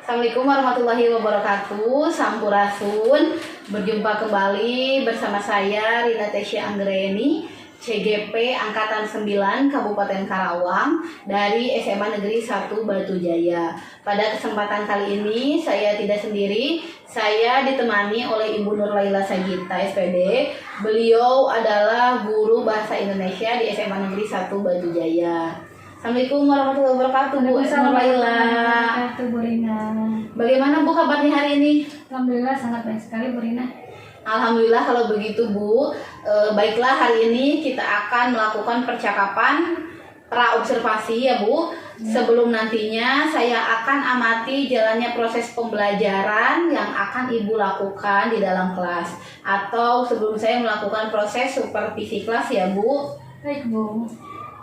Assalamualaikum warahmatullahi wabarakatuh. Sampurasun. Berjumpa kembali bersama saya Rina Tesya Anggreni, CGP Angkatan 9 Kabupaten Karawang dari SMA Negeri 1 Batu Jaya. Pada kesempatan kali ini saya tidak sendiri, saya ditemani oleh Ibu Nur Laila Sagita SPD. Beliau adalah guru bahasa Indonesia di SMA Negeri 1 Batu Jaya. Assalamualaikum warahmatullahi wabarakatuh, Bu Nur Laila. Bu Rina. Bagaimana Bu kabarnya hari ini? Alhamdulillah sangat baik sekali Bu Rina. Alhamdulillah kalau begitu Bu. Baiklah, hari ini kita akan melakukan percakapan pra-observasi ya Bu. Sebelum nantinya saya akan amati jalannya proses pembelajaran yang akan Ibu lakukan di dalam kelas. Atau sebelum saya melakukan proses supervisi kelas ya Bu. Baik Bu.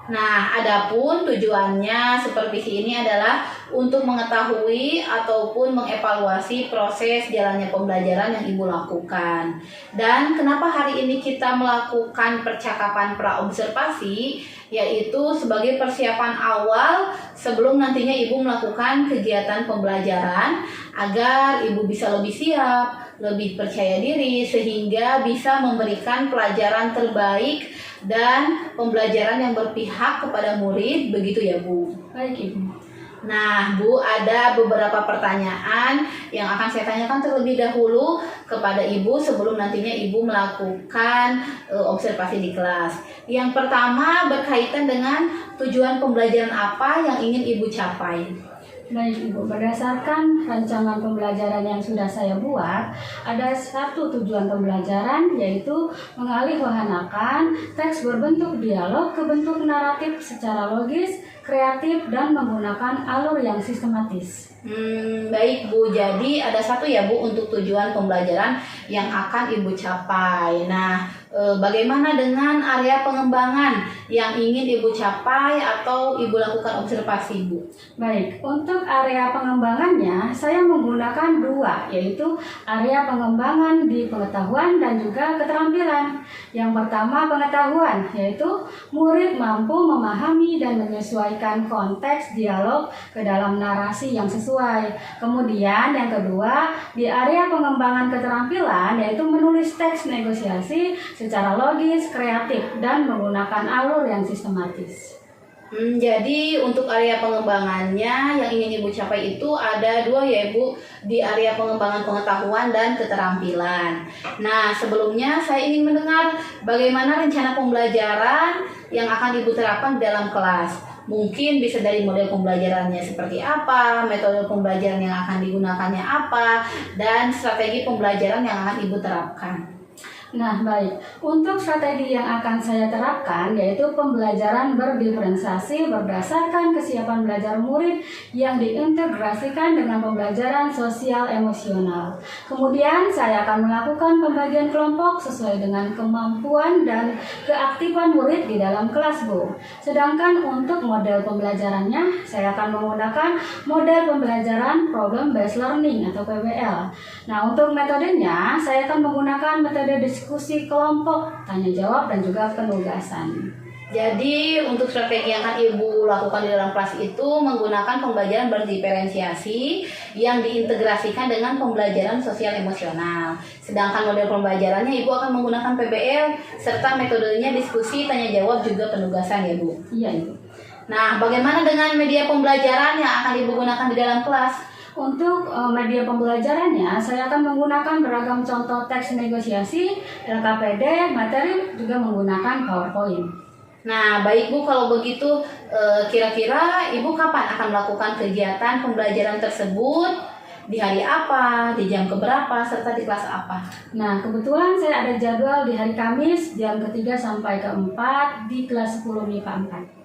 Nah, adapun tujuannya supervisi ini adalah untuk mengetahui ataupun mengevaluasi proses jalannya pembelajaran yang Ibu lakukan. Dan kenapa hari ini kita melakukan percakapan pra-observasi, yaitu sebagai persiapan awal sebelum nantinya Ibu melakukan kegiatan pembelajaran agar Ibu bisa lebih siap, lebih percaya diri, sehingga bisa memberikan pelajaran terbaik dan pembelajaran yang berpihak kepada murid, begitu ya Bu? Baik Ibu. Nah Bu, ada beberapa pertanyaan yang akan saya tanyakan terlebih dahulu kepada Ibu sebelum nantinya Ibu melakukan observasi di kelas. Yang pertama berkaitan dengan tujuan pembelajaran apa yang ingin Ibu capai. Baik Ibu, berdasarkan rancangan pembelajaran yang sudah saya buat, ada satu tujuan pembelajaran, yaitu mengalihwahanakan teks berbentuk dialog ke bentuk naratif secara logis, kreatif, dan menggunakan alur yang sistematis. Baik Bu, jadi ada satu ya Bu untuk tujuan pembelajaran yang akan Ibu capai. Nah, bagaimana dengan area pengembangan yang ingin Ibu capai atau Ibu lakukan observasi Bu? Baik, untuk area pengembangannya saya menggunakan dua, yaitu area pengembangan di pengetahuan dan juga keterampilan. Yang pertama pengetahuan, yaitu murid mampu memahami dan menyesuaikan konteks dialog ke dalam narasi yang sesuai. Kemudian yang kedua, di area pengembangan keterampilan, yaitu menulis teks negosiasi secara logis, kreatif, dan menggunakan alur yang sistematis. Jadi untuk area pengembangannya yang ingin Ibu capai itu ada dua ya Ibu, di area pengembangan pengetahuan dan keterampilan. Nah, sebelumnya saya ingin mendengar bagaimana rencana pembelajaran yang akan Ibu terapkan dalam kelas. Mungkin bisa dari model pembelajarannya seperti apa, metode pembelajaran yang akan digunakannya apa, dan strategi pembelajaran yang akan Ibu terapkan. Nah baik, untuk strategi yang akan saya terapkan yaitu pembelajaran berdiferensiasi berdasarkan kesiapan belajar murid yang diintegrasikan dengan pembelajaran sosial emosional. Kemudian saya akan melakukan pembagian kelompok sesuai dengan kemampuan dan keaktifan murid di dalam kelas Bu. Sedangkan untuk model pembelajarannya saya akan menggunakan model pembelajaran problem based learning atau PBL. Nah untuk metodenya saya akan menggunakan metode diskusi kelompok, tanya jawab, dan juga penugasan. Jadi untuk strategi yang akan Ibu lakukan di dalam kelas itu menggunakan pembelajaran berdiferensiasi yang diintegrasikan dengan pembelajaran sosial emosional. Sedangkan model pembelajarannya Ibu akan menggunakan PBL serta metodenya diskusi, tanya jawab, juga penugasan ya Bu? Iya Ibu. Nah, bagaimana dengan media pembelajaran yang akan Ibu gunakan di dalam kelas? Untuk media pembelajarannya, saya akan menggunakan beragam contoh teks negosiasi, LKPD, materi, juga menggunakan PowerPoint. Nah, baik Bu, kalau begitu kira-kira Ibu kapan akan melakukan kegiatan pembelajaran tersebut? Di hari apa, di jam keberapa, serta di kelas apa? Nah, kebetulan saya ada jadwal di hari Kamis, jam ke-3 sampai ke-4 di kelas 10 MIPA 4.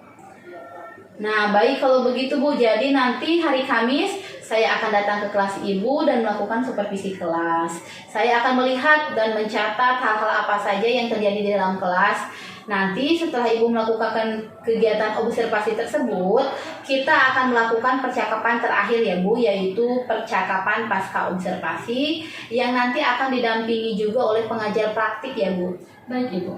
Nah, baik kalau begitu Bu, jadi nanti hari Kamis saya akan datang ke kelas Ibu dan melakukan supervisi kelas. Saya akan melihat dan mencatat hal-hal apa saja yang terjadi di dalam kelas. Nanti setelah Ibu melakukan kegiatan observasi tersebut, kita akan melakukan percakapan terakhir ya Bu, yaitu percakapan pasca observasi yang nanti akan didampingi juga oleh pengajar praktik ya Bu. Baik Ibu.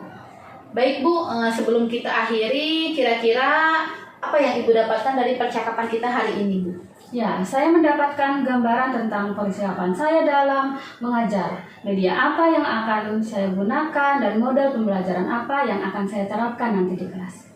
Baik Bu, sebelum kita akhiri, kira-kira apa yang Ibu dapatkan dari percakapan kita hari ini Bu? Ya, saya mendapatkan gambaran tentang persiapan saya dalam mengajar, media apa yang akan saya gunakan, dan model pembelajaran apa yang akan saya terapkan nanti di kelas.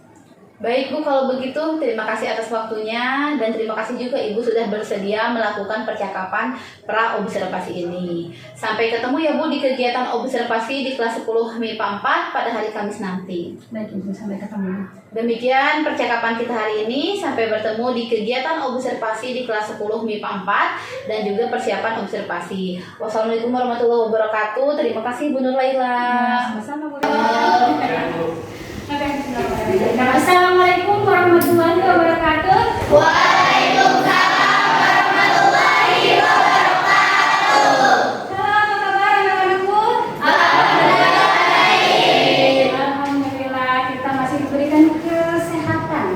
Baik Bu, kalau begitu terima kasih atas waktunya dan terima kasih juga Ibu sudah bersedia melakukan percakapan pra-observasi ini. Sampai ketemu ya Bu di kegiatan observasi di kelas 10 MIPA 4 pada hari Kamis nanti. Baik Ibu, sampai ketemu. Demikian percakapan kita hari ini. Sampai bertemu di kegiatan observasi di kelas 10 MIPA 4 dan juga persiapan observasi. Wassalamualaikum warahmatullahi wabarakatuh. Terima kasih Bu Nur Laila. Sama-sama Bu. Assalamualaikum warahmatullahi wabarakatuh. Waalaikumsalam warahmatullahi wabarakatuh. Halo, apa kabar anak-anakku? Alhamdulillah baik. Alhamdulillah, kita masih diberikan kesehatan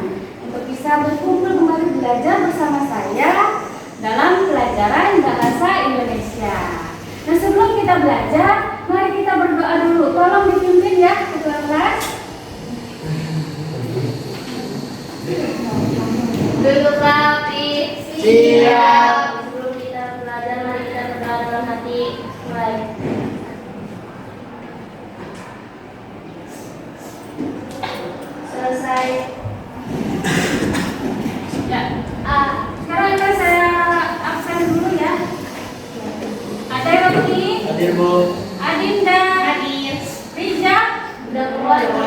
untuk bisa berkumpul kembali belajar bersama saya dalam pelajaran bahasa Indonesia. Nah, sebelum kita belajar, mari kita berdoa dulu. Tolong dipimpin ya, ketua kelas. Duduk rapi. Siap. Sebelum kita belajar, mari kita berdoa dalam hati. Mulai. Selesai. Ya, sekarang akan saya absen dulu ya. Ada yang lagi? Hadir, Bu. Adinda, Hadir. Rija, Udah keluar, Bu.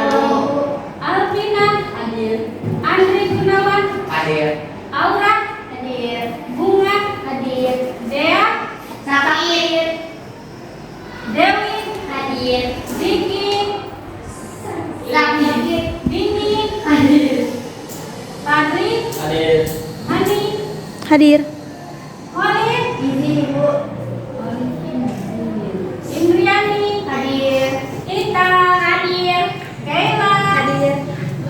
Alvina, Hadir. Andri Gunawan, Hadir. Aura, Hadir. Bunga, Hadir. Dea, Sakit. Dewi, Hadir. Vicky, Sakit. Dini, Hadir. Fadli, Hadir. Hani, Hadir. Khalid, Ini, Bu. Indriani, Hadir. Ita, Hadir. Kayla, Hadir.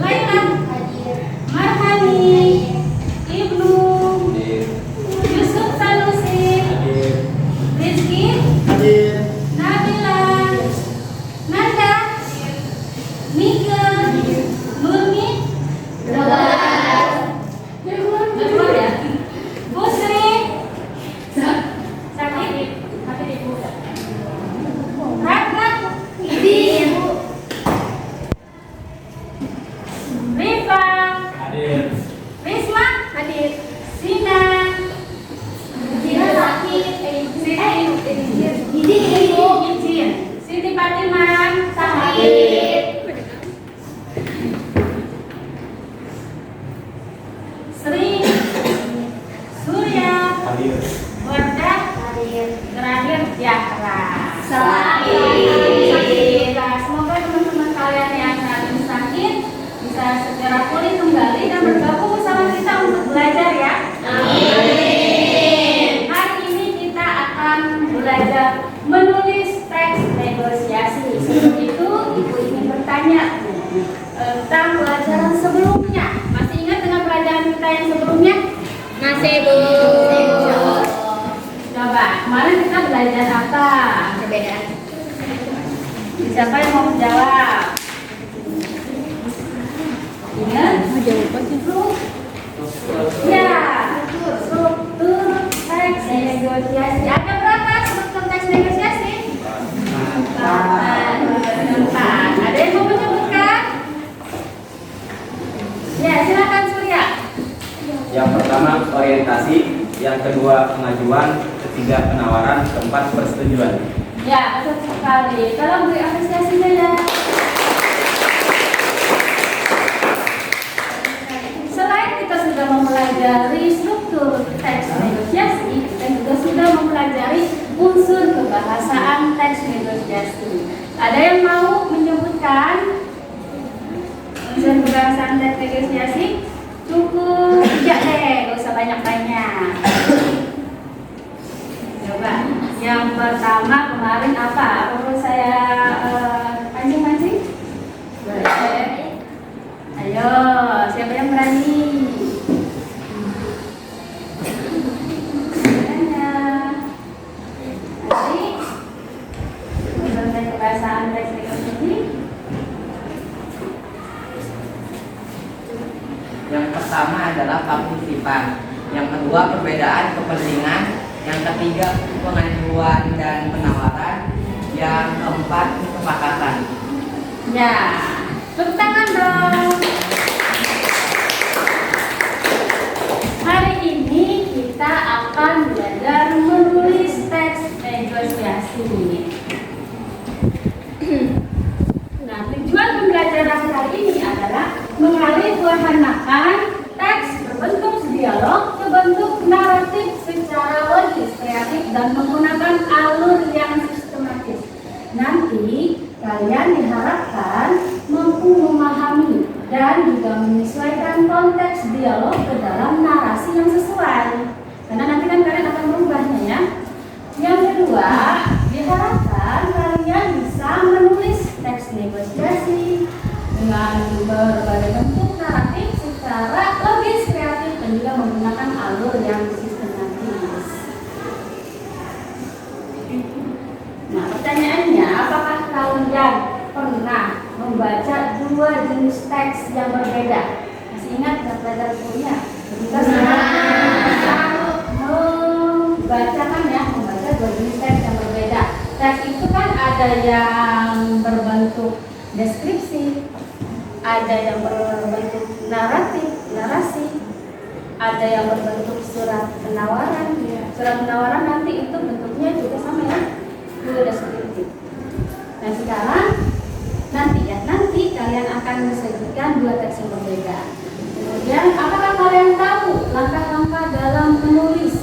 Laila, Hadir. Marhani, Ibnu, Hadir. Yusuf Sanusi, Hadir. Rizky, Hadir. Nabila, Nanda, Nika, Nurmi, Betul ya? Busri, Sakit, Ratna, Hadir. Rifa, Hadir. Risma, Hadir. Sinan, Izin, Siti Fatimah, Sri, Surya, Hadir. Wardah, Hadir. terakhir Jahra. Sakit. Semoga teman-teman kalian yang saat ini sakit bisa segera pulih kembali dan bergabung bersama kita untuk belajar ya. Amin. Hari ini kita akan belajar menulis teks negosiasi. Sebelum itu, Ibu ingin bertanya tentang pelajaran sebelumnya. Masih ingat dengan pelajaran kita yang sebelumnya? Masih, Bu. Coba, kemarin kita belajar apa? Perbedaan. Siapa yang mau menjawab? Ingat? Ya, struktur teks negosiasi. Ada berapa struktur teks negosiasi? 4. Ada yang mau menyebutkan? Ya, silakan Surya. Yang pertama orientasi, yang kedua pengajuan, ketiga penawaran, keempat persetujuan. Ya, betul sekali. Tolong beri apresiasinya ya. Selain kita sudah mempelajari struktur teks negosiasi, kita juga sudah mempelajari unsur kebahasaan teks negosiasi. Ada yang mau menyebutkan unsur kebahasaan teks negosiasi? Cukup 3 deh, gak usah banyak-banyak. Coba, yang pertama kemarin apa? Apa perlu saya pancing-pancing? Boleh. Ayo, siapa yang berani? Nanti, mengenai kebahasaan teks negosiasi. Yang pertama adalah partisipan. Yang kedua, perbedaan kepentingan. Yang ketiga, pengajuan dan penawaran. Yang keempat, kesepakatan. Ya, tepuk tangan dong. Hari ini kita akan belajar menulis teks negosiasi. Nah, tujuan pembelajaran kali ini adalah mengalihwahanakan teks berbentuk dialog ke bentuk naratif secara logis, kreatif, dan menggunakan alur yang sistematis. Nanti kalian diharapkan mampu memahami dan juga menyesuaikan konteks dialog ke dalam narasi yang sesuai. Karena nanti kan kalian akan merubahnya ya. Yang kedua, diharapkan kalian bisa menulis teks negosiasi dengan berbagai bentuk naratif secara logis, kreatif, dan juga menggunakan alur yang sistematis. Nah, pertanyaannya, apakah kalian pernah membaca dua jenis teks yang berbeda? Masih ingat nggak pelajaran kuliah? Kita membacakan ya, membaca dua jenis teks yang berbeda. Teks itu kan ada yang berbentuk deskripsi, ada yang berbentuk narasi, ada yang berbentuk surat penawaran. Surat penawaran nanti itu bentuknya juga sama ya, dua deskriptif. Nah sekarang nanti kalian akan disajikan dua teks yang berbeda. Kemudian apakah kalian tahu langkah-langkah dalam menulis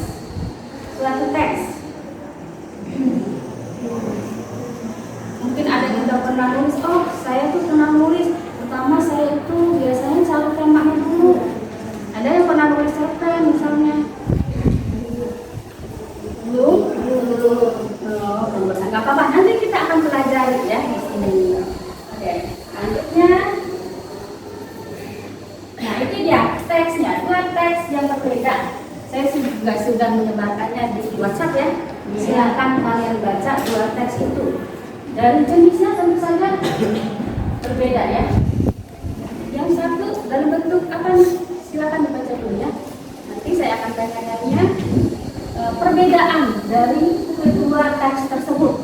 suatu teks? Mungkin ada yang udah pernah nulis, oh saya tuh pernah nulis. Pertama saya itu biasanya cari temanya dulu. Ada yang pernah nulis cerpen misalnya? Belum? Oh, nggak apa-apa. Nanti kita akan pelajari ya di sini. Oke, selanjutnya. Nah itu dia teksnya, dua teks yang berbeda. Saya juga sudah menyebarkannya di WhatsApp ya. Silakan kalian baca dua teks itu. Dari jenisnya tentu saja berbeda ya. Yang satu dalam bentuk apa nih? Silakan dibaca dulu ya. Nanti saya akan tanyakannya perbedaan dari kedua teks tersebut.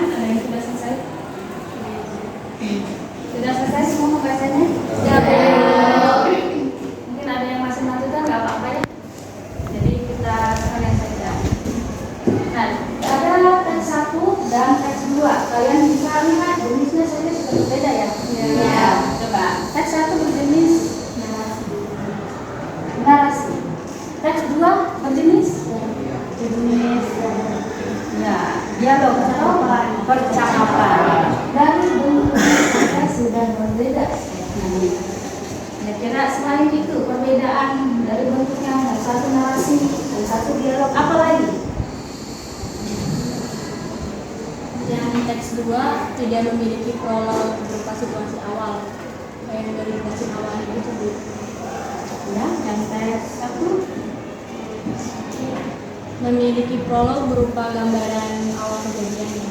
Ada yang sudah selesai? Sudah selesai semua pembahasannya? Mungkin ada yang masih melanjutkan, nggak apa-apa ya. Jadi kita sekalian saja. Nah, ada teks 1 dan teks 2. Kalian bisa lihat jenisnya saja sudah berbeda ya? Iya. Coba. Teks 1 berjenis narasi. Teks 2 berjenis dialog atau percakapan. Dari bentuk mereka sudah berbeda. Kira-kira selain itu perbedaan dari bentuknya, satu narasi dan satu dialog, apa lagi? Yang teks 2 tidak memiliki prolog berupa situasi awal yang dari situasi awal itu. Ya, yang teks 1 memiliki prolog berupa gambaran awal kejadiannya.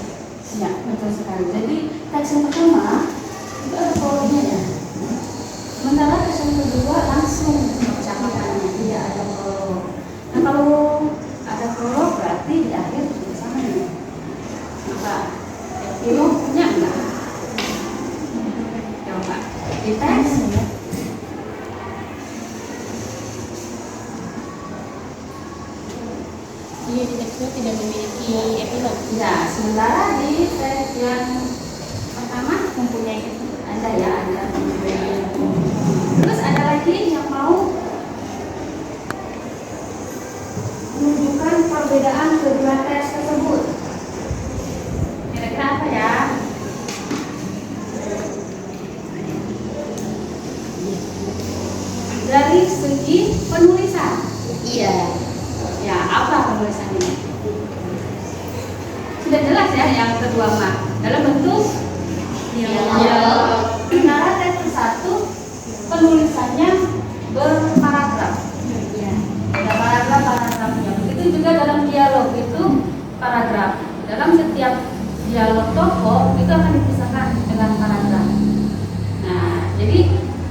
ya, betul sekali. Jadi teks yang pertama itu ada prolognya ya. Sementara teks yang kedua langsung percakapannya, tidak ada prolog. Nah, kalau ada prolog berarti di akhir tulisannya apa? Epilog punya enggak? Coba di teks ya. Iya, di teks 2 tidak memiliki epilog. Ya, sementara di teks yang pertama mempunyai ada ya, ada. Terus ada lagi yang mau menunjukkan perbedaan kedua teks tersebut. Kira-kira apa ya? Dari segi penulisan. Iya. Ya, apa penulisannya? Sudah jelas ya yang kedua mah dalam bentuk dialog. Sementara teks 1 penulisannya berparagraf. Ya, ada paragrafnya. Begitu juga dalam dialog itu paragraf. Dalam setiap dialog tokoh itu akan dipisahkan dengan paragraf. Nah, jadi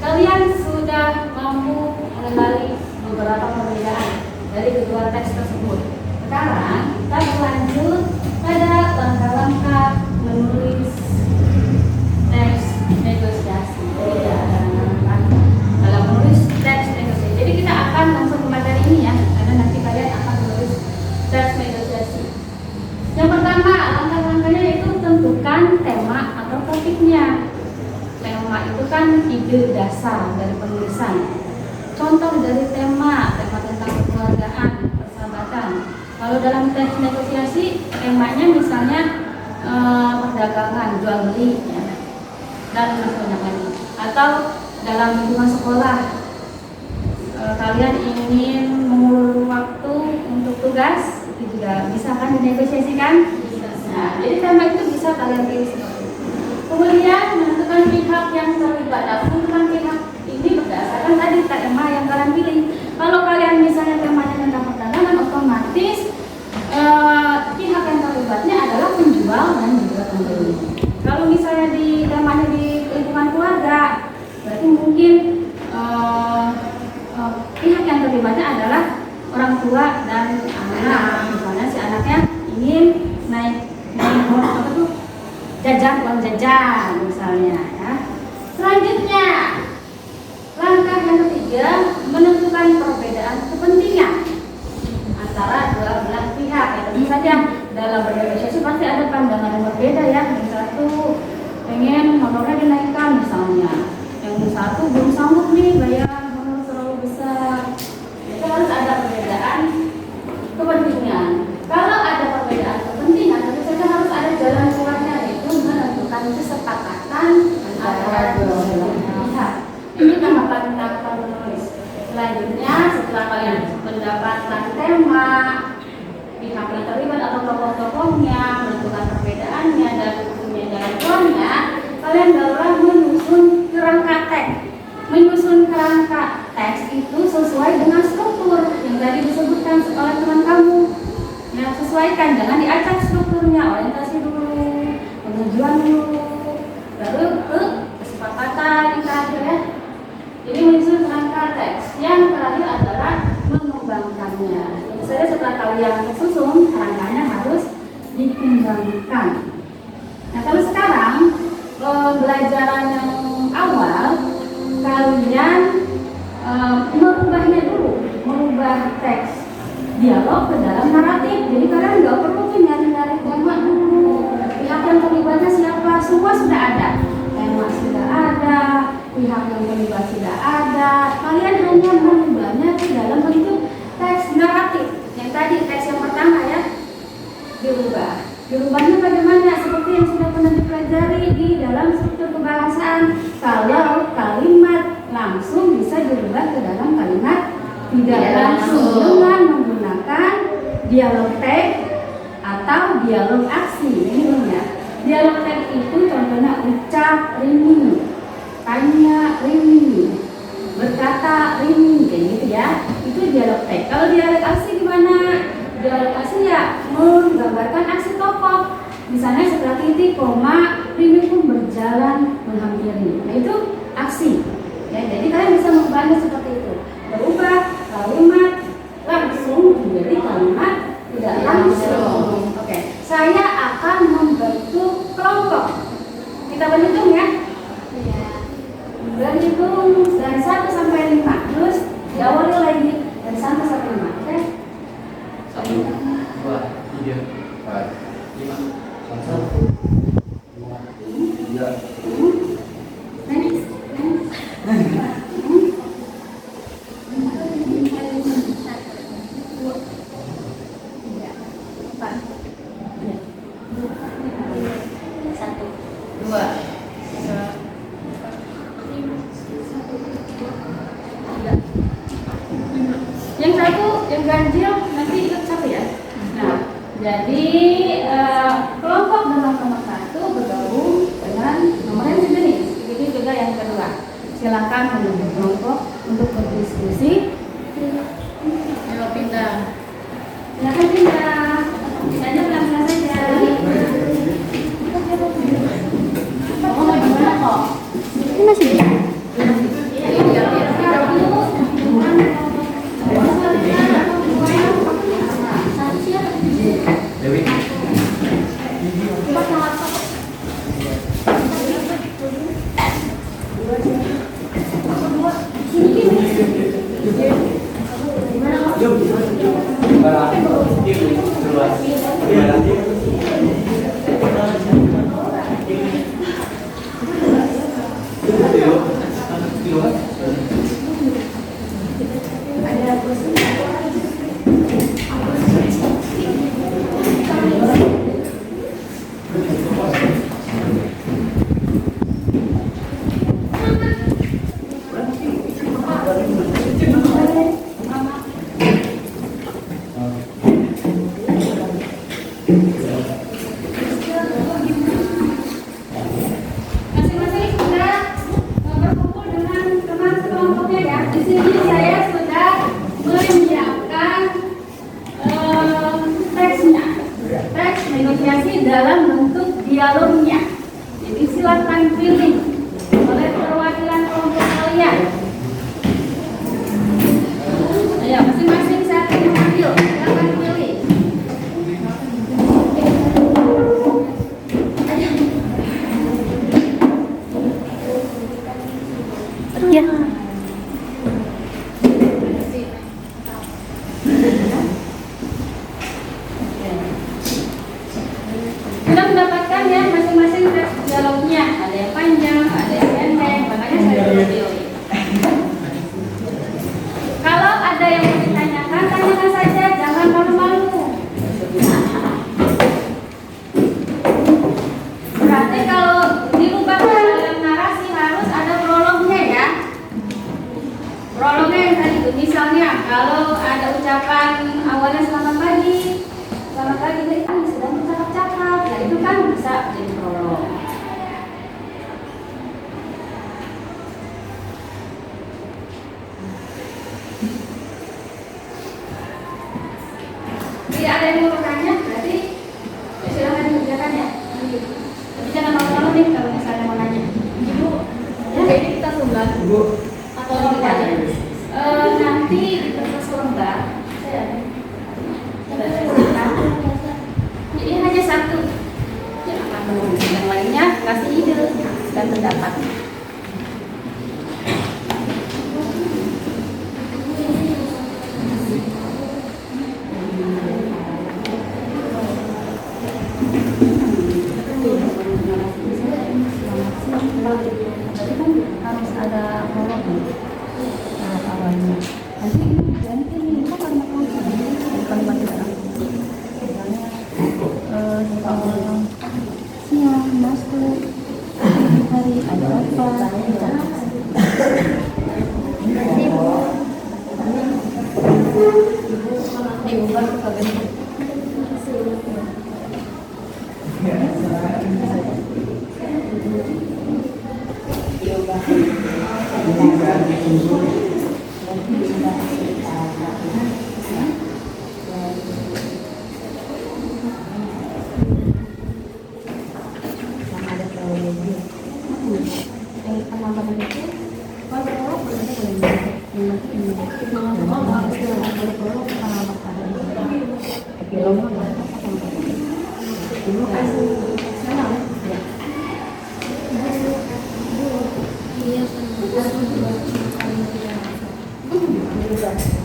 kalian sudah mampu mengenali beberapa perbedaan dari kedua teks tersebut. Sekarang kita berlanjut pada langkah-langkah menulis teks negosiasi. Jadi ya, dalam menulis teks negosiasi. Jadi kita akan langsung ke materi ini ya, karena nanti kalian akan menulis teks negosiasi. Yang pertama, langkah-langkahnya itu tentukan tema atau topiknya. Tema itu kan ide dasar dari penulisan. Contoh dari tema tentang kekeluargaan, persahabatan. Kalau dalam teks negosiasi, temanya misalnya perdagangan, jual beli, ya, dan banyak lagi. Atau dalam lingkungan sekolah, kalian ingin mengulur waktu untuk tugas, itu juga bisa kan dinegosiasikan. Nah, jadi tema itu bisa kalian pilih seperti itu. Kemudian menentukan pihak yang terlibat. Nah, menentukan pihak ini berdasarkan tadi tema yang kalian pilih. Kalau kalian misalnya temanya tentang perdagangan, otomatis pihak yang terlibatnya adalah penjual dan juga pembeli. Kalau misalnya di temanya di lingkungan keluarga, berarti mungkin pihak yang terlibatnya adalah orang tua dan anak. Misalnya si anaknya ingin naik apa tuh, jajan, uang jajan misalnya ya. Selanjutnya langkah yang ketiga menyebabkan perbedaan kepentingan antara dua belah pihak. Ya, tentu saja dalam bernegosiasi pasti ada pandangan yang berbeda ya. Yang satu pengen honornya dinaikkan misalnya, yang satu belum sanggup nih bayar honor terlalu besar. Itu harus ada perbedaan kepentingan. Kalau ada perbedaan kepentingan, tentu saja harus ada jalan keluarnya, yaitu menentukan kesepakatan antara dua belah pihak. Ini tanggapan penulis. Selanjutnya, setelah kalian mendapatkan tema, pihak yang terlibat atau tokoh-tokohnya, menentukan perbedaannya dan punya jalan keluarnya, kalian barulah menyusun kerangka teks. Menyusun kerangka teks itu sesuai dengan struktur yang tadi disebutkan oleh teman kamu. Ya, sesuaikan, jangan diacak strukturnya, orientasi dulu, pengujuan dulu, baru ke kesepakatan yang terakhir ya. Jadi menyusun kerangka teks. Yang terakhir adalah mengembangkannya. Tentu saja setelah kalian susun, kerangkanya harus dikembangkan. Nah, kalau sekarang pembelajaran yang awal, kalian merubahnya dulu, merubah teks dialog ke dalam naratif. Jadi kalian nggak perlu tuh nyari-nyari tema dulu, pihak yang terlibatnya siapa, semua sudah ada, tema sudah ada, pihak yang terlibat sudah ada. Kalian hanya merubahnya ke dalam bentuk teks naratif. Yang tadi teks yang pertama ya dirubah. Dirubahnya bagaimana? Seperti yang sudah pernah dipelajari di dalam struktur kebahasaan. Kalau kalimat langsung bisa dirubah ke dalam kalimat tidak langsung dengan menggunakan dialog teks atau dialog aksi. Ini ya. Dialog teks itu contohnya ucap rini, tanya rini, berkata rini, kayak gitu ya. Itu dialog teks. Kalau dialog aksi gimana? Dialog aksi ya menggambarkan aksi tokoh. Misalnya setelah titik, koma, rini pun berjalan menghampiri. Nah itu aksi. Ya, jadi kalian bisa mengubahnya seperti itu. Berubah kalimat langsung menjadi kalimat tidak langsung. Oke, saya akan membentuk kelompok. Kita berhitung ya. Berhitung dari 1 sampai 5. Terus diawali lagi dari 1 sampai 5. Oke? 1, 2, 3, 4, 5, 1, 2, 3. Yang satu, yang ganjil nanti ikut satu ya. Nah, jadi kelompok dalam nomor 1 bergabung dengan nomor yang sejenis. Begitu juga yang kedua. Silakan membentuk kelompok untuk berdiskusi. Ayo pindah. Silakan pindah. Pindahnya pelan-pelan saja. Oh, gimana kok? Ini masih bisa. Dewi. Masing-masing sudah berkumpul dengan teman sekelompoknya ya. Di sini saya sudah menyiapkan teksnya, teks negosiasi dalam bentuk dialognya. Jadi silakan pilih oleh perwakilan kelompok kalian. Ayo masing-masing siapa yang mengambil, silakan pilih. Ya. misalnya kalau ada ucapan awalnya selamat pagi, kan sedang bercakap-cakap, nah itu kan bisa jadi prolog. Tidak ada yang mau bertanya, berarti silahkan dikerjakan ya. Tapi jangan malu-malu nih kalau misalnya mau nanya. Ibu, ya Jadi kita sumbat atau oh, di aja. nanti di kertas lembar saya ada. Ini hanya satu. Yang akan menulis yang lainnya kasih ide dan pendapat. Harus ada prolog awalnya. Nanti ini kan kalimat kalimat siang masuk hari ada apa diubah ke bentuk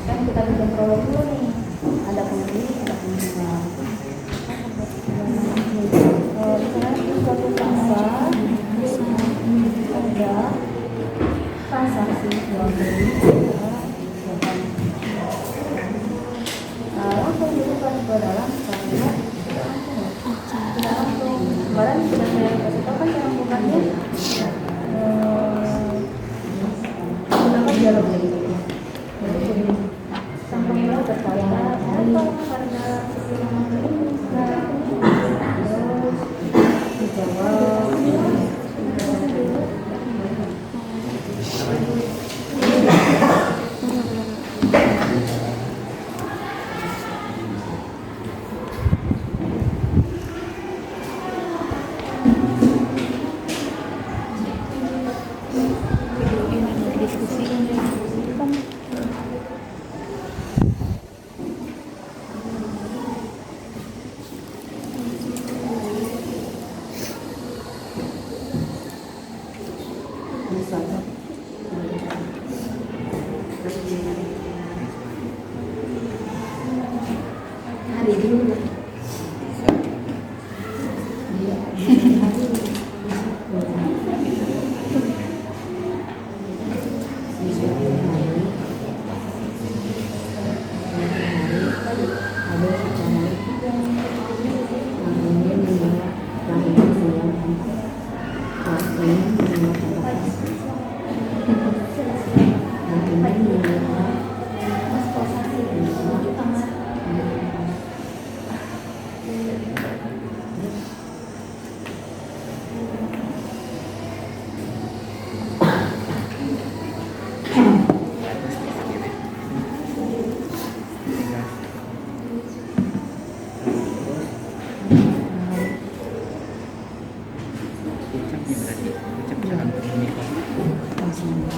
kan kita bikin prolog dulu nih, ada pembeli, ada penjual. Suatu pasar ada transaksi jual beli langsung dibuka ke dalam kalimat kemarin sudah saya kasih tahu kan cara bukanya menggunakan dialog sampai itu berkata apa karena dijawab hari dulu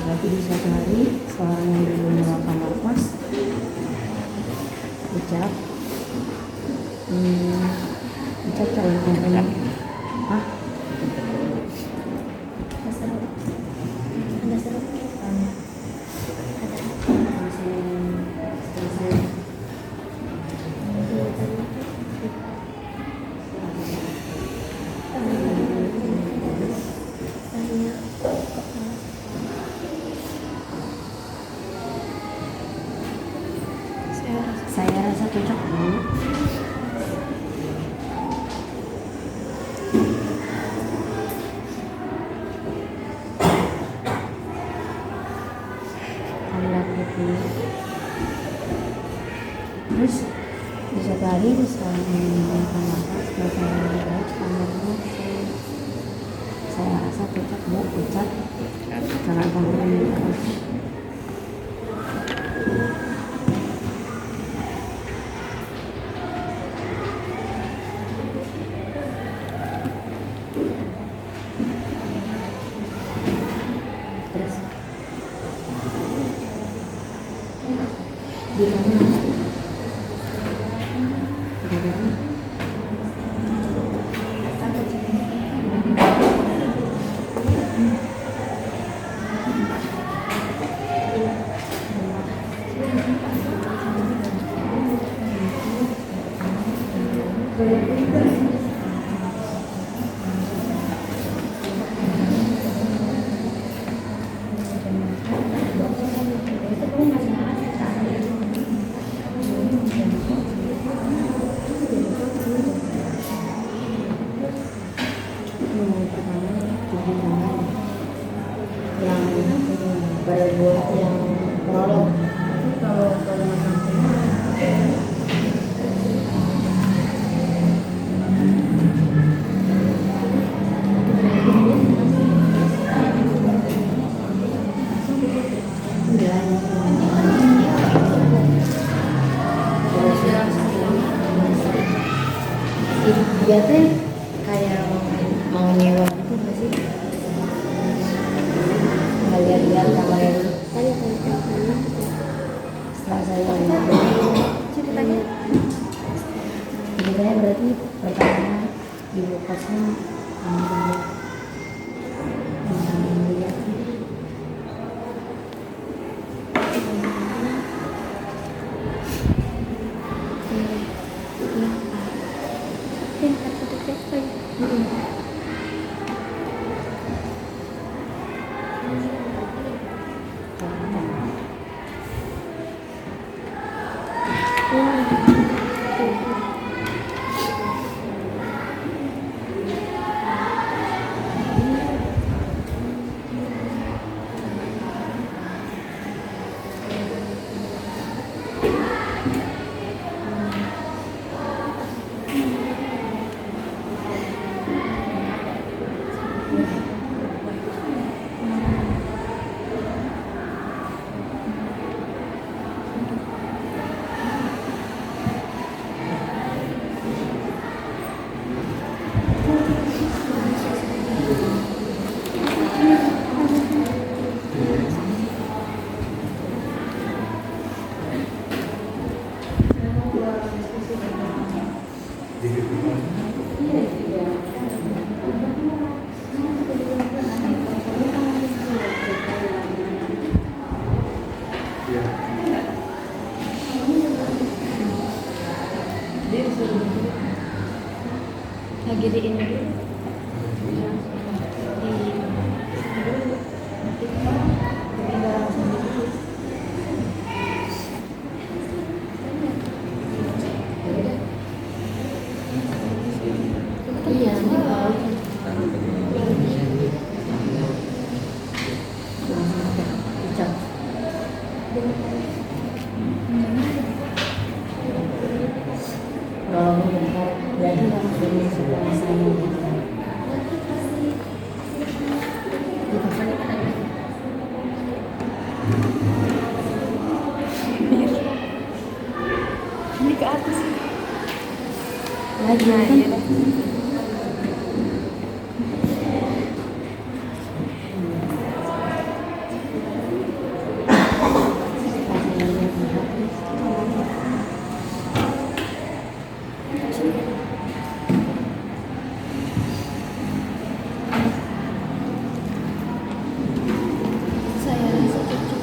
berarti di suatu hari seorang yang dulu merupakan nafas ucap calon pemimpin saya rasa cocok dulu. Lihat itu Terus bisa lari bisa menggunakan nafas kalau saya lebih baik kamarnya saya rasa pucat bu pucat sangat bangun terus. Terus di mana? Yang berbuat yang prolog kalau dia teh kayak mau nyewa gitu nggak sih? Lihat-lihat kamar setelah saya lihat ceritanya berarti pertama ibu kosnya lihat lagi di ini iya pucat. Kalau bentar jadi langsung setelah saya ini ke atas lagi kan saya cocok.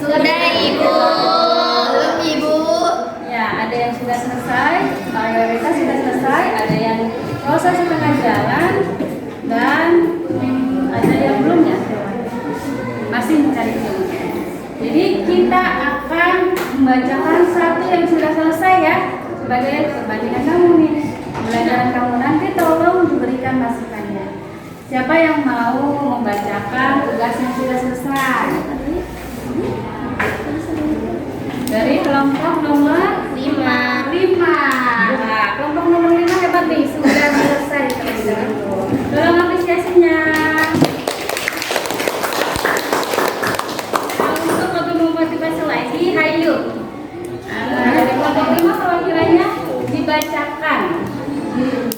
Sudah, Ibu. Belum, Ibu. Ya, ada yang sudah selesai, mayoritas sudah selesai, ada yang proses setengah jalan, dan ada yang belum ya, masih mencari ilmu. Jadi kita akan membacakan satu yang sudah selesai ya, sebagai perbandingan kamu nih. Pembelajaran kamu nanti tolong diberikan masukannya. Siapa yang mau membacakan tugas yang sudah selesai? Dari kelompok nomor 5. Nah, kelompok nomor 5 hebat nih, sudah selesai terlebih dahulu. Tolong apresiasinya. Untuk lebih memotivasi lagi, hayu. Dari kelompok 5 perwakilannya dibacakan.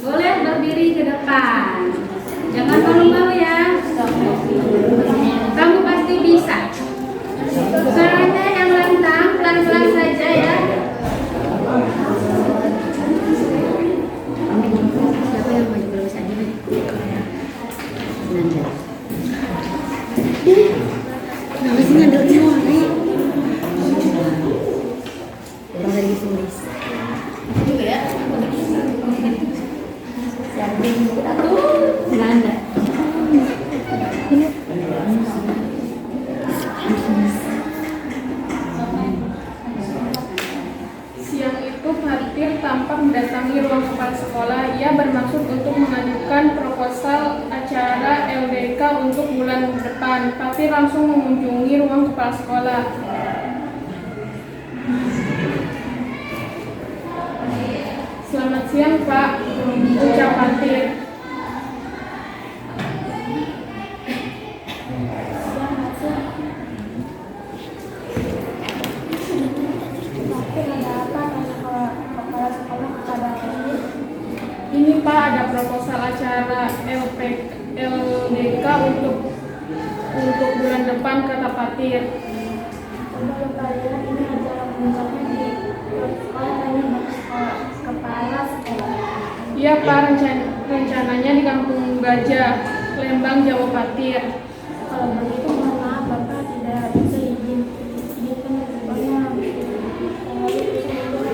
Boleh berdiri ke depan. Jangan malu-malu ya. Kamu pasti bisa. Suaranya yang lantang, pelan-pelan saja ya. Siapa yang mau ditulis aja nih? Nanda. Kenapa sih ngandel semua nih? Orang dari tulis. Juga ya. Nanda. Siang itu Fatir tampak mendatangi ruang kepala sekolah. Ia bermaksud untuk mengajukan proposal acara LDK untuk bulan depan. Fatir langsung mengunjungi ruang kepala sekolah. Selamat siang, Pak, ucap Fatir. Ini Pak, ada proposal acara LDK untuk bulan depan, kata Fatir. Ini acara puncaknya di sekolah hanya kepala sekolah. Iya Pak, rencananya di Kampung Gajah, Lembang, Jawa Fatir. Kalau begitu mohon maaf Bapak tidak bisa izinkan sekolahnya. Lalu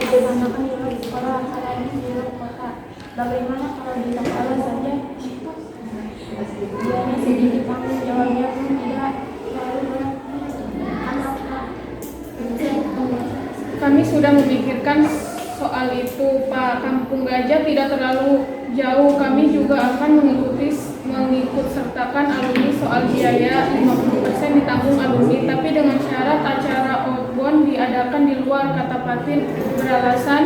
dilaksanakan di luar sekolah, acaranya di luar kota. Bagaimana kalau di sekolah saja? Dianya sedikit tanggung jawabnya pun tidak terlalu berat. Kami sudah memikirkan soal itu, Pak. Kampung Gajah tidak terlalu jauh. Kami juga akan mengikut sertakan alumni soal biaya 50% ditanggung alumni, tapi dengan syarat acara outbound diadakan di luar, kata Fatir beralasan.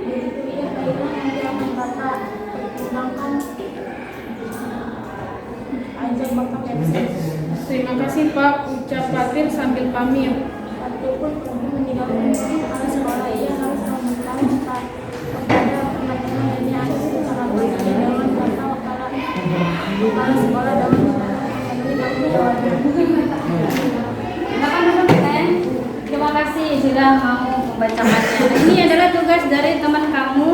Begitu ya, baiklah nanti akan Bapak pertimbangkan. Ajak Bapak website. Terima kasih Pak, ucap Fatir sambil pamit. Fatir pun pergi meninggalkan kepala sekolah. Ia harus memberitahu kepada teman-teman ini ada secara baik di dalam kata kepala sekolah dalam memenuhi tanggung jawabnya. Silakan teman-teman. Terima kasih sudah mau membacakannya. Ini adalah tugas dari teman kamu,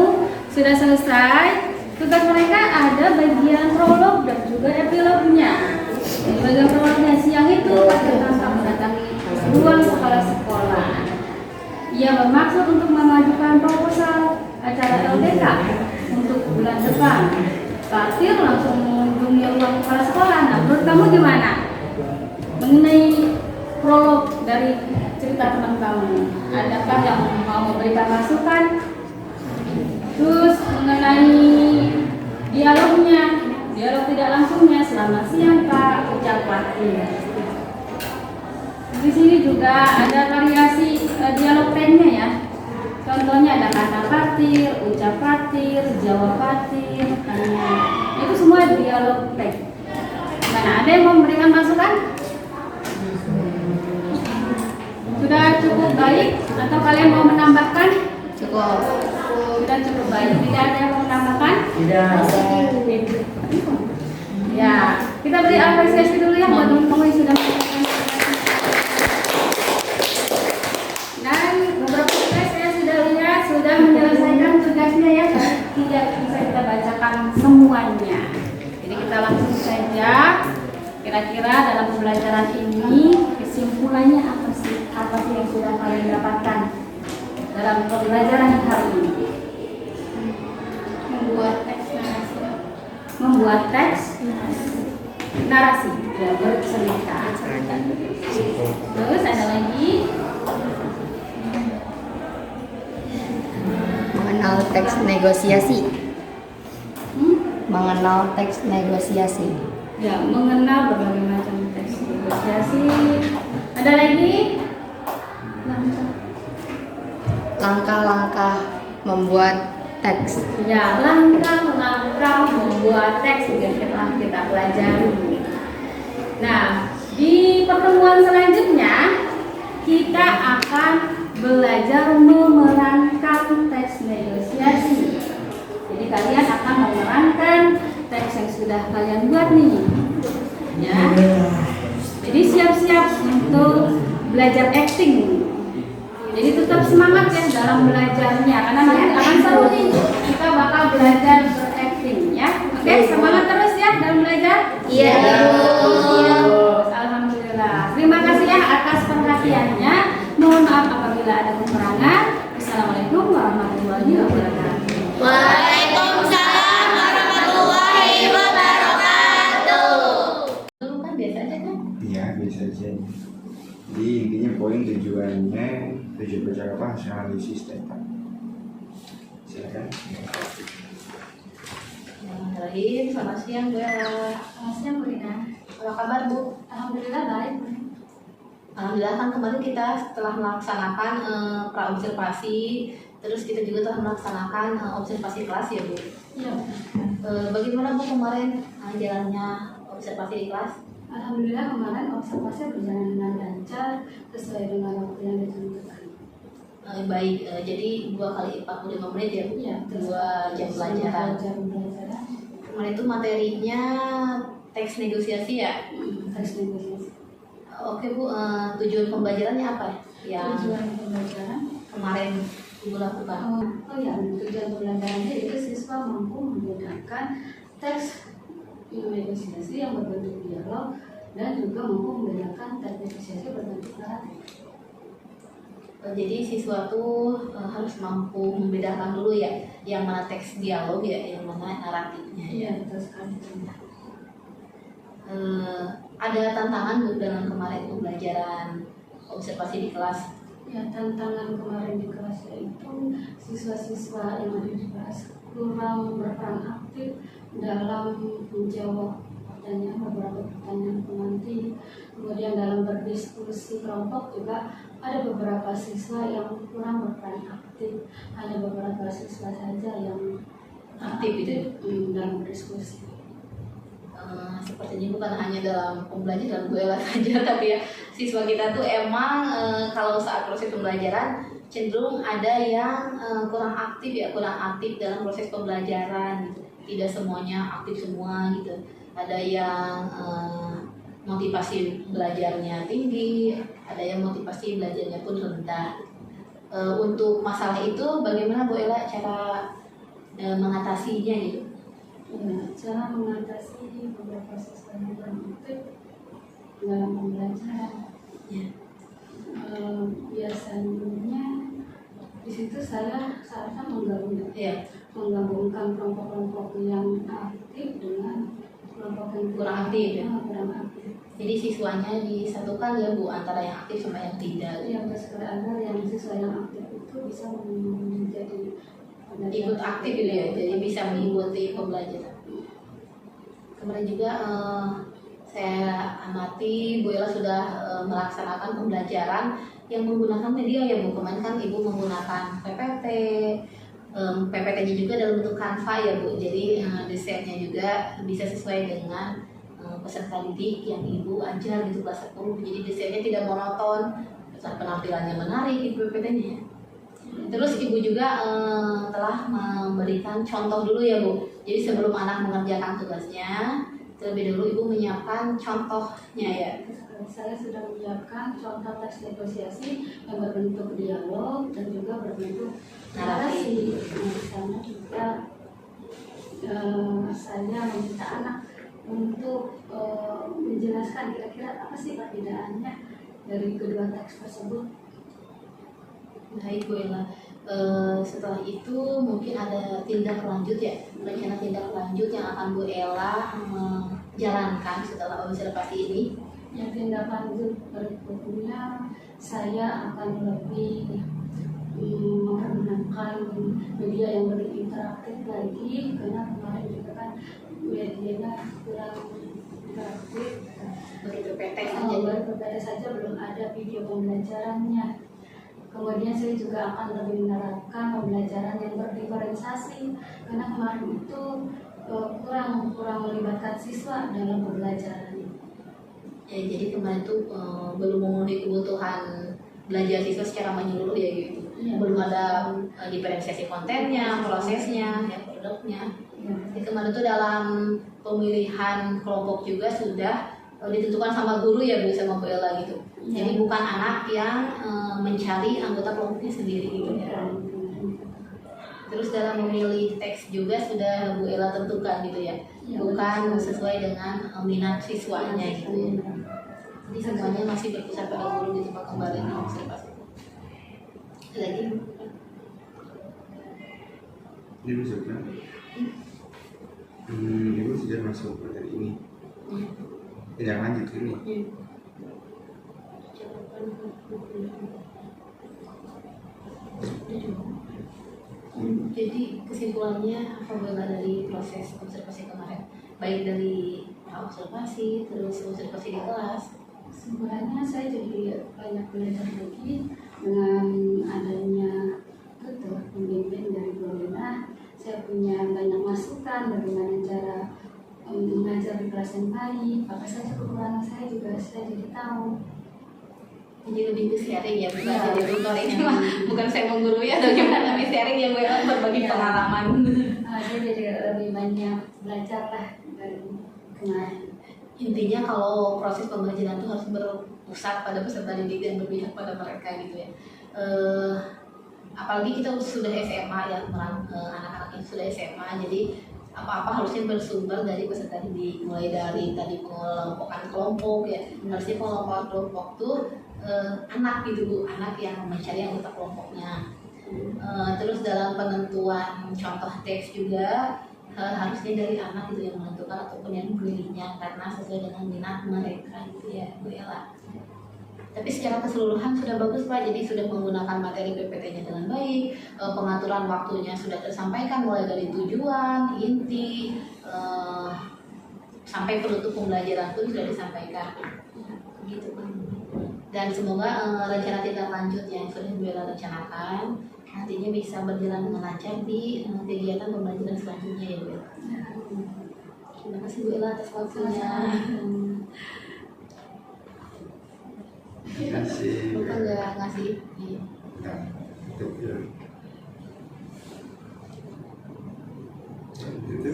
sudah selesai. Tugas mereka ada bagian prolog dan juga epilognya. Di bagian prolognya siang itu Fatir tampak mendatangi ruang kepala sekolah. Ia bermaksud untuk mengajukan proposal acara LDK untuk bulan depan. Fatir langsung mengunjungi ruang kepala sekolah. Nah, menurut kamu gimana mengenai prolog dari cerita teman kamu? Adakah yang mau memberikan masukan? Terus mengenai dialognya, dialog tidak langsungnya, selamat siang Pak, ucap Fatir. Di sini juga ada variasi dialog pennya ya. Contohnya ada kata Fatir, ucap Fatir, jawab Fatir, tanya. Itu semua dialog pen. Mana ada yang mau memberikan masukan? Sudah cukup baik atau kalian mau menambahkan? Cukup. Sudah cukup baik. Tidak ada yang mau menambahkan? Tidak. Ya, kita beri apresiasi dulu ya buat teman-teman yang sudah melakukan. Dan beberapa tugas saya sudah lihat sudah menyelesaikan tugasnya ya, tidak bisa kita bacakan semuanya. Jadi kita langsung saja. Kira-kira dalam pembelajaran ini kesimpulannya apa sih? apa sih yang sudah kalian dapatkan dalam pembelajaran hari ini? Membuat teks narasi. Membuat teks narasi, ya, bercerita. Terus ada lagi? Mengenal teks negosiasi. Mengenal teks negosiasi. Ya, mengenal berbagai macam teks negosiasi. Ada lagi? Langkah-langkah membuat teks. Ya, langkah-langkah membuat teks yang telah kita pelajari. Nah, di pertemuan selanjutnya kita akan belajar memerankan teks negosiasi. Jadi kalian akan memerankan teks yang sudah kalian buat nih. Ya. Jadi siap-siap untuk belajar acting. Jadi tetap semangat ya dalam belajarnya karena nanti akan seru nih. Kita bakal belajar berakting ya. Oke, semangat terus ya dalam belajar. Iya. Alhamdulillah. Terima kasih ya atas perhatiannya. Mohon maaf apabila ada kekurangan. Assalamualaikum warahmatullahi wabarakatuh. Waalaikumsalam warahmatullahi wabarakatuh. Dulu kan biasa aja kan? Iya, bisa aja. Jadi intinya poin tujuannya tujuan percakapan hasil analisis data. Silakan. Bismillahirrahmanirrahim. Selamat siang Bu Ella. Selamat siang Bu Rina. Apa kabar Bu? Alhamdulillah baik. Alhamdulillah kan kemarin kita setelah melaksanakan praobservasi, terus kita juga telah melaksanakan observasi kelas ya Bu. Iya. Bagaimana Bu kemarin jalannya observasi di kelas? Alhamdulillah kemarin observasi berjalan dengan lancar sesuai dengan waktu yang ditentukan. Baik, jadi 2 kali 45 menit ya Bu? Iya, 2 jam pelajaran. Kemarin itu materinya teks negosiasi ya? Teks negosiasi. Oke Bu, tujuan pembelajarannya apa ya? Tujuan pembelajaran Kemarin Ibu lakukan? Oh ya, tujuan pembelajarannya itu siswa mampu menggunakan teks negosiasi yang berbentuk dialog dan juga mampu membedakan teks negosiasi berbentuk naratif. Jadi siswa tuh harus mampu membedakan dulu ya, yang mana teks dialog ya, yang mana naratifnya ya. Iya, betul sekali. Ada tantangan Bu dalam kemarin pembelajaran observasi di kelas? Ya, tantangan kemarin di kelas itu siswa-siswa yang ada di kelas kurang berperan aktif dalam menjawab beberapa pertanyaan penanti. Kemudian dalam berdiskusi kelompok juga ada beberapa siswa yang kurang berperan aktif. Hanya beberapa siswa saja yang Aktif itu? dalam berdiskusi. Sepertinya bukan hanya dalam pembelajaran Bu Ella saja, tapi ya siswa kita tuh emang kalau saat proses pembelajaran cenderung ada yang kurang aktif dalam proses pembelajaran gitu. Tidak semuanya aktif semua gitu. Ada yang motivasi belajarnya tinggi, ada yang motivasi belajarnya pun rendah. Untuk masalah itu bagaimana Bu Ella cara mengatasinya gitu? Ya, cara mengatasi beberapa siswa yang kurang aktif dalam pembelajaran. Ya. Biasanya di situ saya seharusnya menggabungkan kelompok-kelompok yang aktif dengan kelompok yang Kurang aktif ya? kurang aktif. Jadi siswanya disatukan ya Bu antara yang aktif sama yang tidak. Yang agar yang siswa yang aktif itu bisa menjadi Ikut aktif gitu ya, jadi bisa mengikuti pembelajaran. Kemarin juga saya amati Bu Ella sudah melaksanakan pembelajaran yang menggunakan media ya Bu. Kemarin kan Ibu menggunakan PPT, PPT-nya juga dalam bentuk Canva ya Bu. Jadi desainnya juga bisa sesuai dengan peserta didik yang Ibu ajar gitu kelas 10. Jadi desainnya tidak monoton, penampilannya menarik di PPT-nya. Terus Ibu juga telah memberikan contoh dulu ya Bu. Jadi sebelum anak mengerjakan tugasnya, terlebih dulu Ibu menyiapkan contohnya ya. Saya sudah menyiapkan contoh teks negosiasi yang berbentuk dialog dan juga berbentuk narasi. Misalnya juga saya meminta anak untuk menjelaskan kira-kira apa sih perbedaannya dari kedua teks tersebut. Baik Bu Ella. Setelah itu mungkin ada tindak lanjut ya, rencana tindak lanjut yang akan Bu Ella jalankan setelah observasi ini. Yang tindak lanjut berikutnya saya akan lebih menggunakan media yang lebih interaktif lagi, karena kemarin juga kan medianya kurang interaktif. Begitu PT Baru PPT saja belum ada video pembelajarannya. Kemudian saya juga akan lebih menerapkan pembelajaran yang berdiferensiasi, karena kemarin itu kurang melibatkan siswa dalam pembelajaran. Ya, jadi kemarin tuh belum memenuhi kebutuhan belajar siswa secara menyeluruh ya gitu. Iya. Belum ada diferensiasi kontennya, prosesnya, ya produknya. Ya. Jadi kemarin tuh dalam pemilihan kelompok juga sudah ditentukan sama guru ya Bu, sama Bu Ella gitu. Iya. Jadi bukan anak yang mencari anggota kelompoknya sendiri gitu ya. Terus dalam memilih teks juga sudah Bu Ella tentukan gitu ya. Ya, Bukan betul. sesuai dengan minat siswanya gitu ya. Jadi semuanya masih berpusat pada guru gitu Pak, kembali ke observasi. Ada lagi? Ibu sudah. Ibu sudah masuk materi ini. Tidak lanjut ini. Jadi kesimpulannya apabila dari proses observasi kemarin, baik dari observasi terus observasi di kelas, Sebenarnya saya jadi banyak belajar lagi dengan adanya tutor pembimbing dari Bu Lina. Saya punya banyak masukan bagaimana cara mengajar di kelas yang baik. Apa saja kekurangan saya juga saya jadi tahu. jadi lebih ke sharing ya, bukan Ya. jadi tutor ini mah bukan saya menggurui atau gimana, lebih sharing ya Bu Ella, berbagi Ya. pengalaman. Saya jadi lebih banyak belajar lah dari kemarin. Intinya kalau proses pembelajaran itu harus berpusat pada peserta didik dan berpihak pada mereka gitu ya. Apalagi kita sudah SMA ya, anak-anak itu sudah SMA, jadi apa-apa harusnya bersumber dari peserta didik, mulai dari tadi pengelompokan kelompok ya. Harusnya pengelompokan kelompok tuh anak gitu Bu, anak yang mencari anggota kelompoknya. Terus dalam penentuan contoh teks juga harusnya dari anak itu yang menentukan ataupun yang memilihnya, karena sesuai dengan minat mereka gitu ya Bu Ella. Tapi secara keseluruhan sudah bagus Pak, jadi sudah menggunakan materi PPT-nya dengan baik, pengaturan waktunya sudah tersampaikan mulai dari tujuan, inti, sampai penutup pembelajaran pun sudah disampaikan. Gitu Pak. Dan semoga rencana tindak lanjut yang sudah Bu Ella rencanakan nantinya bisa berjalan dengan lancar di kegiatan pembelajaran selanjutnya ya Bu Ella. Terima kasih Bu Ella atas waktunya. Terima kasih. Lupa nggak ngasih? Iya. Nah, itu ya. Itu.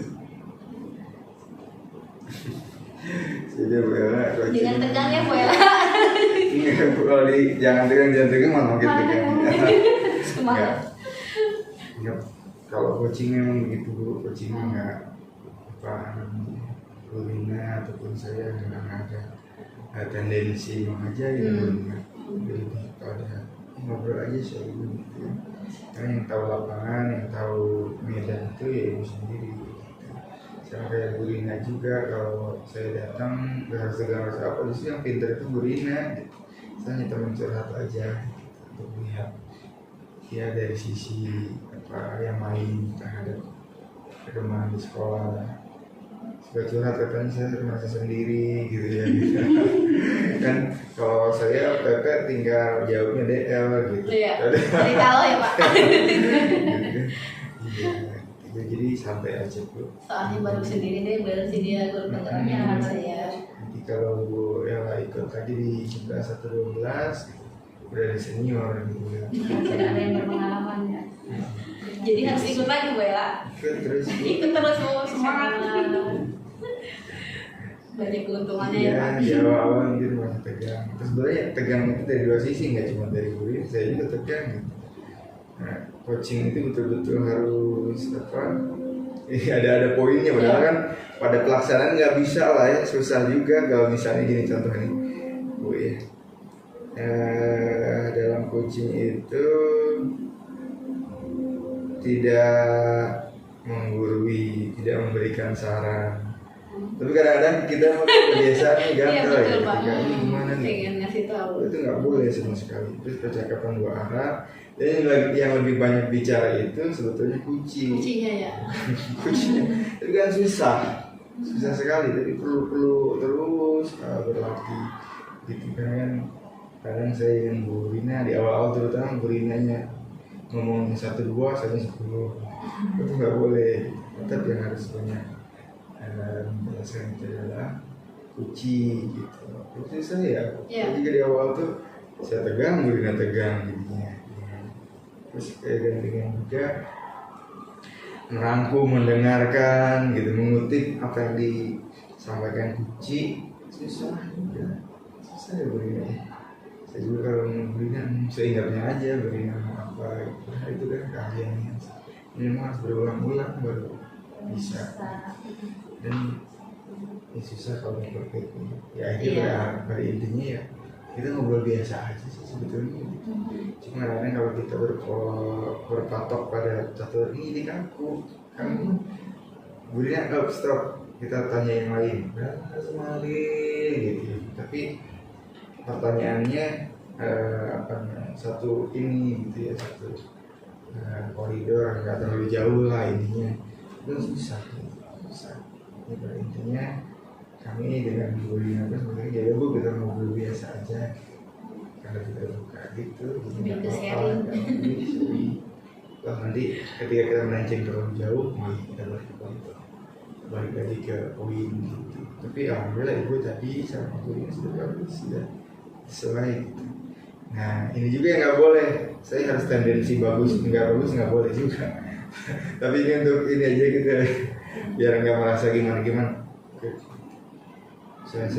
Sudah Bu Ella. Jangan tegang ya Bu Ella. Kalau jangan tegang mana makin tegang. Semangat. Enggak. Kalau coaching memang begitu Bu, coachingnya enggak Bu Lina ataupun saya memang ada tendensi mengajar gitu. Jadi pada ngobrol aja saya gitu ya. Karena yang tahu lapangan, yang tahu medan itu ya ibu sendiri gitu. Sama kayak Bu Lina juga, kalau saya datang gak harus tegang apa, justru yang pintar itu Bu Lina gitu. Saya hanya teman curhat aja gitu, untuk melihat dia dari sisi apa yang main terhadap perkembangan di sekolah. Suka curhat katanya saya merasa sendiri gitu ya. Kan kalau saya PP tinggal jawabnya DL gitu. Iya. Dari kalau ya Pak. Iya. Jadi santai aja Bu. Soalnya baru sendiri deh, baru sih dia guru penggeraknya anak saya. Nanti kalau Bu Ella ikut lagi di 11-12 udah ada senior gitu ya. Tidak ada yang berpengalaman ya. Jadi harus ikut lagi Bu Ella. Ikut terus Bu. Ikut terus Bu, semangat. Banyak keuntungannya ya Pak. Iya, di awal-awal mungkin masih tegang. Terus sebenarnya tegang itu dari dua sisi, nggak cuma dari guru, saya juga tegang gitu. Nah, coaching itu betul-betul harus apa? Ada poinnya, padahal kan pada pelaksanaan nggak bisa lah ya, susah juga kalau misalnya gini contoh nih, Bu ya. Dalam coaching itu tidak menggurui, tidak memberikan saran. Tapi kadang-kadang kita kebiasaan nih Iya gatel betul ya, Pak. ketika ini gimana nih? Pengen ngasih tahu. Itu nggak boleh sama sekali. Terus percakapan dua arah. Dan yang lebih banyak bicara itu sebetulnya kucing. Kuncinya ya. Kucing. Itu kan susah sekali. Jadi perlu terus berlatih. Gitu kan. Kadang saya yang Bu Rina di awal-awal terutama Bu Rinanya ngomong 1-2, saya 10. Itu nggak boleh. Tetap yang harus banyak menjelaskan itu adalah kunci gitu. Itu saya Iya. jika di awal tuh saya tegang, Bu Rina tegang jadinya. Terus dengan juga merangkum, mendengarkan gitu, mengutip apa yang disampaikan kunci susah juga. Susah ya Bu Rina. Saya juga kalau memberinya seingatnya aja berinya apa gitu. Nah, itu kan keahliannya memang harus berulang-ulang baru bisa. Dan ya susah kalau seperti itu. Ya akhirnya pada intinya ya kita ngobrol biasa aja sih sebetulnya. Cuma kadang kalau kita berpatok pada satu ini kaku, kamu berinya stop, kita tanya yang lain. Gitu. Tapi pertanyaannya satu ini gitu ya, satu koridor nggak terlalu jauh lah intinya. Itu susah. Ya, pada intinya kami dengan Bu Rina sebenarnya ya Bu kita ngobrol biasa aja karena kita buka gitu. Lebih ke sharing. Nanti ketika kita melenceng terlalu jauh, kita balik lagi ke poin gitu. Tapi alhamdulillah Ibu tadi sama Bu Rina sudah bagus, sudah sesuai gitu. Nah ini juga yang nggak boleh, saya harus tendensi bagus nggak boleh juga. Tapi ini untuk ini aja kita biar nggak merasa gimana. Saya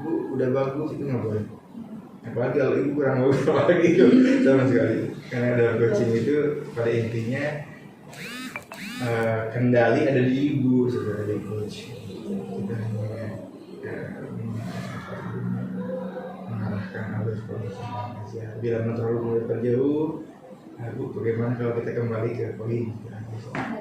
Bu udah bagus itu nggak boleh. Apalagi kalau Ibu kurang bagus apalagi itu sama sekali. Karena dalam coaching itu pada intinya kendali ada di Ibu sebagai coach. Kita hanya mengarahkan alur kondisi aja. Bila terlalu terjauh, Bu bagaimana kalau kita kembali ke poin?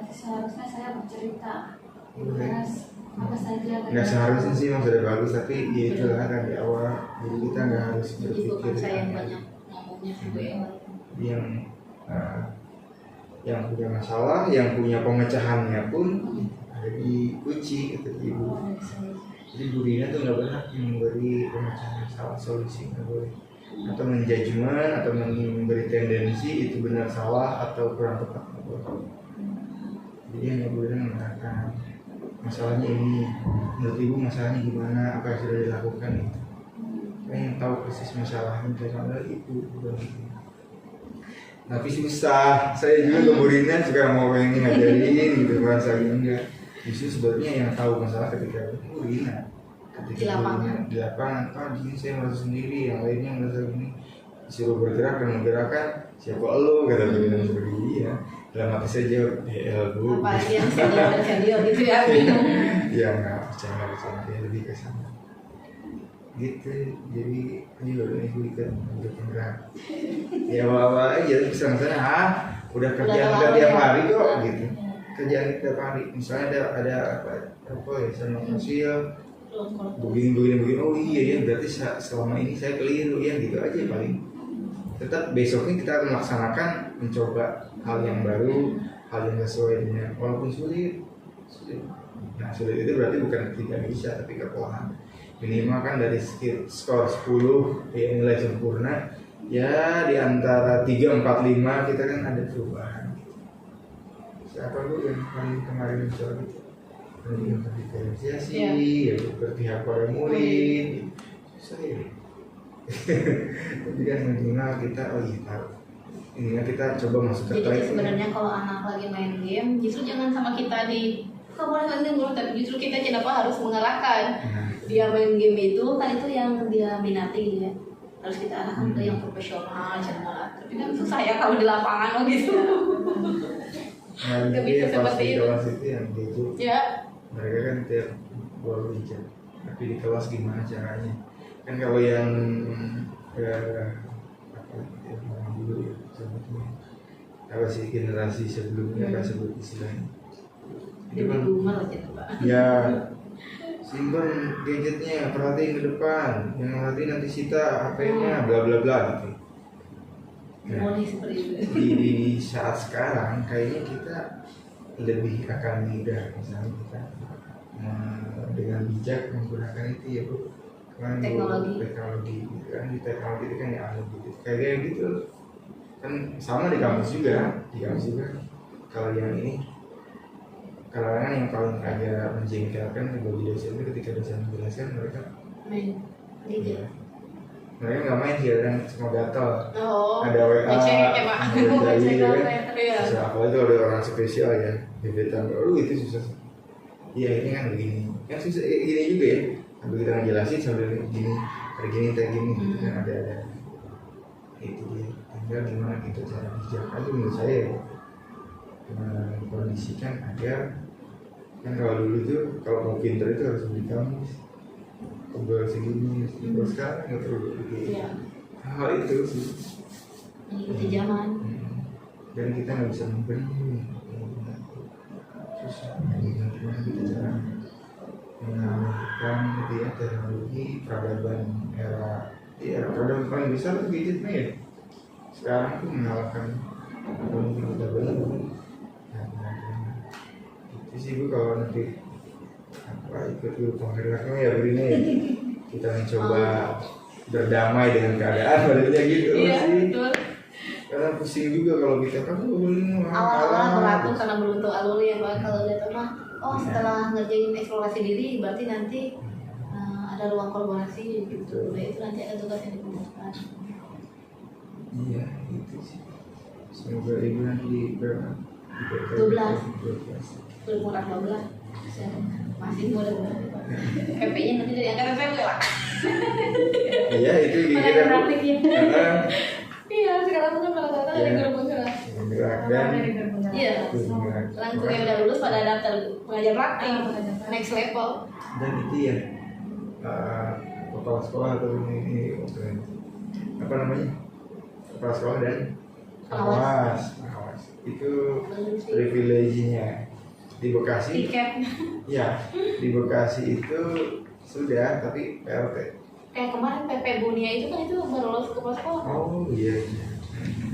Seharusnya saya bercerita Boleh. apa saja. Nggak seharusnya sih Mas sudah bagus, tapi ya itulah kan di awal jadi kita nggak harus Jadi berpikir bukan saya yang banyak ngomongnya Bu ya. yang punya masalah, yang punya pemecahannya pun ada di kunci kata Ibu. Jadi Bu Rina tuh nggak berhak memberi pemecahan masalah, solusi nggak boleh, atau menjudgment atau memberi tendensi itu benar salah atau kurang tepat nggak boleh. Jadi hanya Bu Rina mengatakan masalahnya ini, menurut Ibu masalahnya gimana, apa yang sudah dilakukan itu. Yang tahu persis masalahnya adalah Ibu, bukan Ibu. Tapi susah, saya juga ke Bu Rina juga mau pengen ngajarin gitu, rasanya enggak. Justru sebenarnya yang tahu masalah ketika Bu Rina, ketika di lapangan, gini saya merasa sendiri, yang lainnya merasa gini, disuruh bergerak dan menggerakkan, siapa lo kata Bu Rina seperti iya. Dalam hati saya jawab, Bu. Apalagi yang senior gitu ya. Ya nggak percaya dia lebih ke sana. Gitu, jadi ini loh ini ikan untuk penggerak. Ya awal aja kesana udah kerjaan kita tiap hari kok gitu. Kerjaan kita tiap hari. Misalnya ada apa ya sama hasil begini. Oh iya ya berarti selama ini saya keliru ya gitu aja paling. Tetap besoknya kita akan melaksanakan mencoba hal yang baru, hal yang sesuai dengan walaupun sulit. Nah sulit itu berarti bukan tidak bisa tapi kekuatan. Minimal kan dari skor 10 ya nilai sempurna ya di antara 3, 4, 5 kita kan ada perubahan. Siapa Bu yang kemarin mencoba gitu? Yang diferensiasi, ya berpihak pada murid. Saya tapi kan minimal kita tahu. Inilah kita coba masuk ke Jadi sebenarnya kalau anak lagi main game justru jangan sama kita kamu boleh main game dulu, tapi justru kita kenapa harus mengarahkan dia main game itu kan itu yang dia minati ya, harus kita arahkan ke yang profesional channel. Tapi kan susah ya kalau di lapangan gitu. Nggak bisa seperti itu. Kelas itu yang gitu. Ya. Mereka kan tiap baru bicara, tapi di kelas gimana caranya? Kan kalau yang apa dulu ya sebetulnya apa sih generasi sebelumnya kan sebut istilahnya itu Baby kan boomer gitu Pak. ya simpan gadgetnya, perhatiin ke depan, yang perhatiin nanti sita HP-nya, bla bla bla gitu. Nah, Boleh seperti itu. di saat sekarang kayaknya kita lebih akan mudah misalnya kita dengan bijak menggunakan itu ya Bu, kan teknologi gitu kan, di teknologi itu kan ya gitu kayak gitu kan, sama di kampus juga kalau yang ini kalangan yang paling agak menjengkelkan bagi dosen itu ketika dosen menjelaskan mereka Main ya, mereka nggak main sih, kadang semua gatel. Oh. Ada WA, Ngecek ya Pak. ada Ngecek gitu kan. Iya. Terus apalagi itu ada orang spesial ya, gebetan, itu susah. Iya ini kan begini, kan susah gini juga ya. Sambil kita ngejelasin sambil gini, kayak gini, gitu kan ada itu dia. Tinggal gimana kita cara bijak aja menurut saya ya. Kondisikan agar kan kalau dulu tuh kalau mau pinter itu harus beli kamus tebal segini, kalau sekarang nggak perlu begitu. Iya. Hal itu sih. Mengikuti zaman. Dan kita nggak bisa memberi. Susah. Gimana kita cara mengalihkan gitu ya teknologi peradaban era peradaban paling besar itu gadgetnya ya. Sekarang tuh mengalahkan mungkin kita belum. Itu sih Bu, kalau nanti ikut dulu penggeraknya ya begini kita mencoba berdamai dengan keadaan padahal gitu Iya, sih betul. karena pusing juga kalau kita kan Awal-awal berlaku karena belum tahu alur ya Pak. Kalau lihat mah, oh setelah ngerjain eksplorasi diri berarti nanti ada ruang kolaborasi gitu. Nah itu nanti ada tugas yang dikumpulkan. iya itu sih, semoga ibu nanti di berapa 12. Belum kurang 12. Masih muda PP-nya nanti dari angkatan SMP lah. iya itu Mana kira-kira Bu. praktiknya? Karena Iya, sekarang tuh kan rata-rata dari Iya. gerbong keras. bergerak dan Iya. bergerak. Langsung yang udah lulus pada daftar pengajar praktik next level. Dan itu ya kepala sekolah atau ini apa namanya, kepala sekolah dan pengawas itu privilege-nya di Bekasi. Tiket. Ya, di Bekasi itu sudah, tapi PLT. Kayak kemarin PP Bunia itu kan itu baru lulus ke kepala sekolah. Oh iya.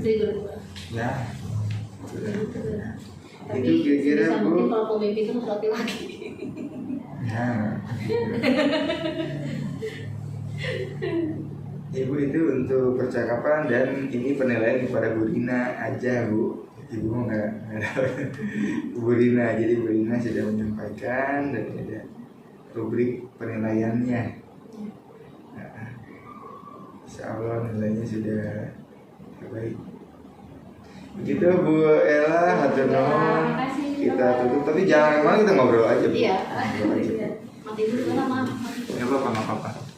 Dari 2000. Nah, Tapi itu kira-kira bisa mungkin Bu. kalau pemimpin itu harus laki-laki. Nah, Ibu itu untuk percakapan dan ini penilaian kepada Bu Rina aja Bu. Ibu mau nggak Bu Rina, jadi Bu Rina sudah menyampaikan dan ada rubrik penilaiannya. Nah, insya Allah nilainya sudah baik. Begitu Bu Ella, hatur nuhun. Kita tutup, tapi jangan malah kita ngobrol aja Bu. Iya. Ngobrol aja. Mati dulu kan lama. Ya apa-apa.